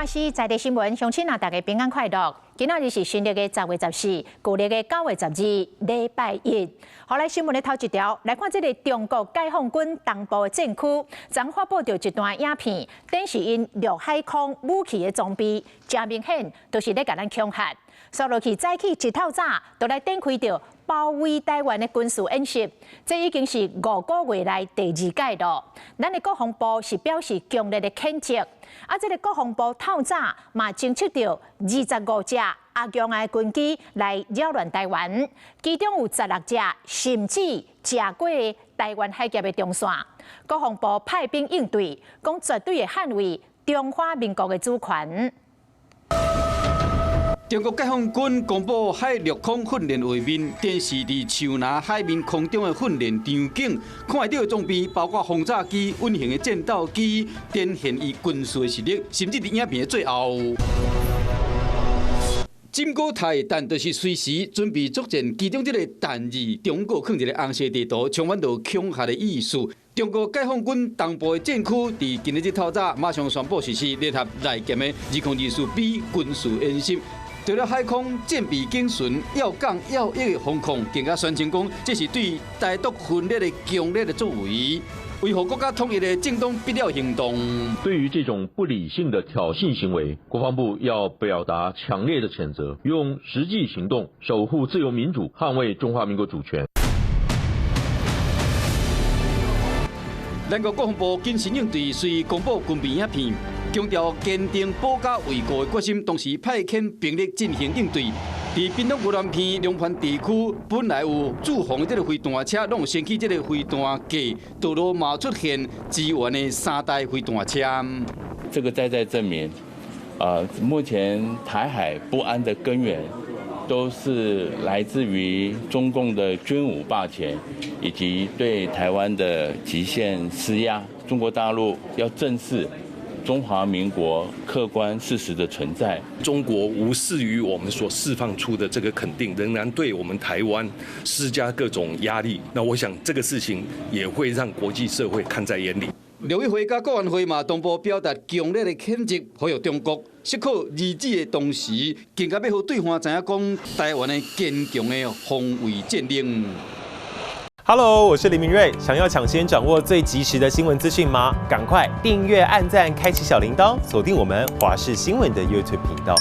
华视在地新闻，乡亲啊，大家平安快乐。今仔日是新历的10月14，旧历的9月12，礼拜一。好来新闻的头一条，来看这个中国解放军东部的战区，昨发布到一段影片，展示因陆海空武器的装备，真明显都是咧甲咱恐吓。所落去早起一透早，都来展开着包围台湾的军事演习，这已经是5个月来第2届了。咱的国防部是表示强烈的谴责，啊，这个国防部透早嘛侦测到25架阿强的军机来扰乱台湾，其中有16架甚至架过台湾海峡的中线。国防部派兵应对，讲绝对的捍卫中华民国的主权。中国解放军公布海陆空训练画面，展示伫树林海面空中的训练场景，看到的装备包括轰炸机、稳型的战斗机，展现伊军事的实力，甚至伫影片的最后。金国台弹就是随时准备作战，其中这个弹字，中国放一个红色地图，充满着恐吓的意思。中国解放军东部的战区，伫今日透早马上宣布实施联合来舰的2024B 军事演习。除了海空战备警巡、要港要役的防控，更加宣称讲，这是对台独分裂的强烈的作为，维护国家统一的正当必要行动。对于这种不理性的挑衅行为，国防部要表达强烈的谴责，用实际行动守护自由民主，捍卫中华民国主权。咱国国防部紧身应对，随公布军备影片，强调坚定保家卫国的决心，同时派遣兵力进行应对。伫屏东无兰片龙盘地区，本来有驻防的这个飞弹车，拢有升起这个飞弹架，道路嘛出现支援的3台飞弹车。这个再证明，目前台海不安的根源，都是来自于中共的军武霸权，以及对台湾的极限施压。中国大陆要正视中华民国客观事实的存在。中国无视于我们所释放出的这个肯定，仍然对我们台湾施加各种压力。那我想这个事情也会让国际社会看在眼里。陆委会甲国安会嘛同步表达强烈的谴责，呼吁中国适可而止的同时，更加要让对方知影讲台湾的坚强的防卫战力。Hello， 我是林明瑞。想要抢先掌握最及时的新闻资讯吗？赶快订阅、按赞、开启小铃铛，锁定我们华视新闻的 YouTube 频道。